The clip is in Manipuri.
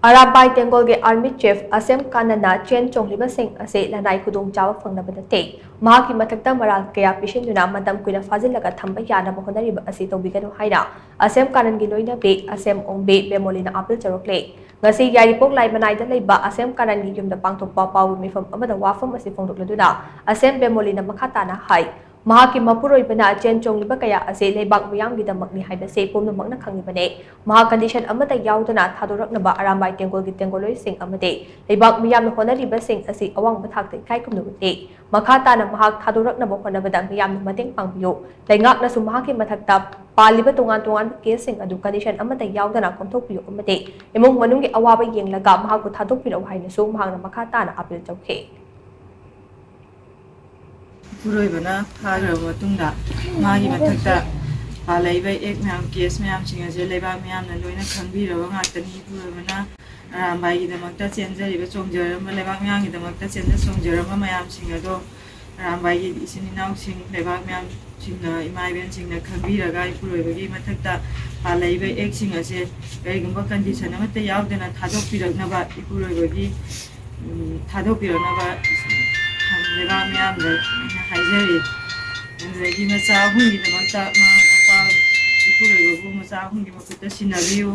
Arabai Tengolge Army Chief Asem Kanana Chen Chonglibasing ase lanai khudong chawa phangnabada te mahaki mathakta maral kaya pisinduna matam kuina fajilaga thamba yana bahonariba ase tobiganu haina Asem Kanangi loina be Asem Ongbe Bemolina apil charokle ngasi yaripok lai manaida leiba Asem Kanangi yumda pangthokpa pawu mifam amada wafam ase phongdokladuna Asem Bemolina makhatana hai mahaki mapuroibana chen chongliba kaya ase leibak miyamgidamakni haibase pumnamakna khangibane maha condition amata yaudana thadoraknaba Arabai Tengolgi Tengoloi sing amade leibak miyamna honariba sing ase awang bathakte kaikumnubute makhatana mahak thadoraknaba honabada miyamna mateng pangbiyo leingakna su mahaki mathakta paliba tongan case sing adu condition amata yaudana komthokpiyo amade imong manunggi awaba yenglaga mahakku thadokpiro haina su mahakna makhatana apil chawkhe पुरोइबना फाग्रब मतुंगदा मागी मथक्ता पालैबा एक म्याम केस म्याम सिंगजे लेबा म्यामना लोइना खंगबिरबा ngaktani पुरोइबना रामबाईगी दमक्ता चेंजरिबा चोंगजरम लेबा म्यामगी दमक्ता चेंज चोंगजरम म्याम सिंगदो रामबाईगी इसिनिनाव सिंग लेबा म्याम सिंगना इमाइबेन सिंगना खंगबिरगा पुरोइबगी मथक्ता पालैबा एक सिंगजे कईगुंबा कंडीशन अमता यावदना थादोकपिरकनबा पुरोइबगी थादोकपिरकनबा लेबा म्याम हाइजरी मचा हुंगी मचा इपुरोइबगु मचा हुंगी मकुता सिनाबियो